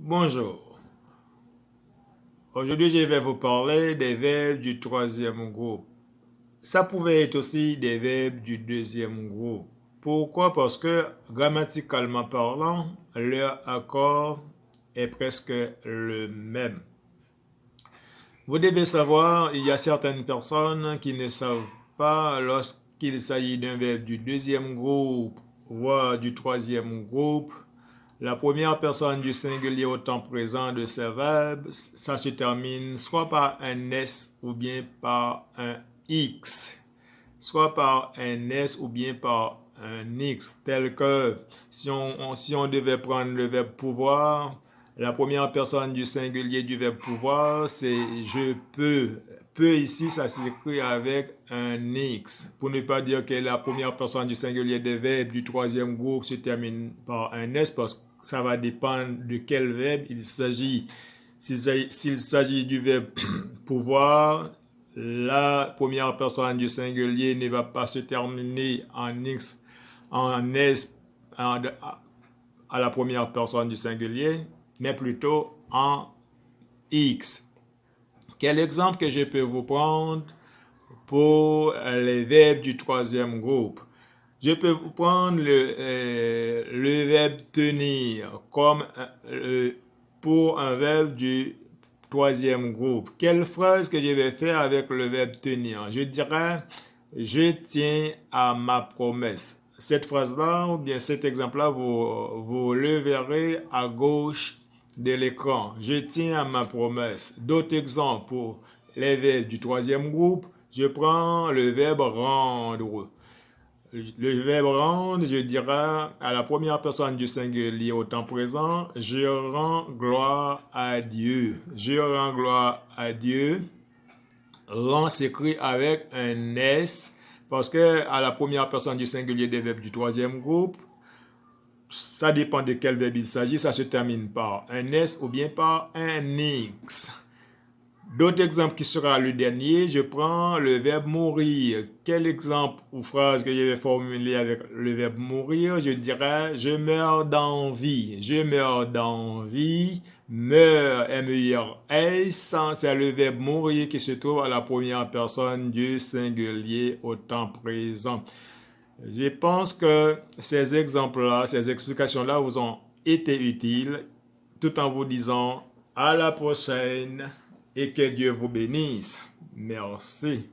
Bonjour. Aujourd'hui, je vais vous parler des verbes du troisième groupe. Ça pouvait être aussi des verbes du deuxième groupe. Pourquoi? Parce que, grammaticalement parlant, leur accord est presque le même. Vous devez savoir, il y a certaines personnes qui ne savent pas lorsqu'il s'agit d'un verbe du deuxième groupe, voire du troisième groupe. La première personne du singulier au temps présent de ces verbes, ça se termine soit par un S ou bien par un X. Soit par un S ou bien par un X. Tel que si on devait prendre le verbe pouvoir, la première personne du singulier du verbe pouvoir, c'est je peux. Peut ici, ça s'écrit avec un X. Pour ne pas dire que la première personne du singulier des verbes du troisième groupe se termine par un S, parce que ça va dépendre de quel verbe il s'agit. S'il s'agit du verbe pouvoir, la première personne du singulier ne va pas se terminer en X, en S à la première personne du singulier, mais plutôt en X. Quel exemple que je peux vous prendre pour les verbes du troisième groupe? Je peux vous prendre le verbe tenir comme pour un verbe du troisième groupe. Quelle phrase que je vais faire avec le verbe tenir? Je dirais je tiens à ma promesse. Cette phrase-là, ou bien cet exemple-là, vous le verrez à gauche de l'écran. Je tiens à ma promesse. D'autres exemples pour les verbes du troisième groupe. Je prends le verbe rendre. Le verbe rendre, je dirais à la première personne du singulier au temps présent, je rends gloire à Dieu. Je rends gloire à Dieu. Rend s'écrit avec un S parce que à la première personne du singulier des verbes du troisième groupe, ça dépend de quel verbe il s'agit, ça se termine par un S ou bien par un X. D'autres exemples qui sera le dernier, je prends le verbe mourir. Quel exemple ou phrase que je vais formuler avec le verbe mourir? Je dirais je meurs d'envie. Je meurs d'envie. Meurs, M-E-U-R-S, c'est le verbe mourir qui se trouve à la première personne du singulier au temps présent. Je pense que ces exemples-là, ces explications-là vous ont été utiles, tout en vous disant à la prochaine et que Dieu vous bénisse. Merci.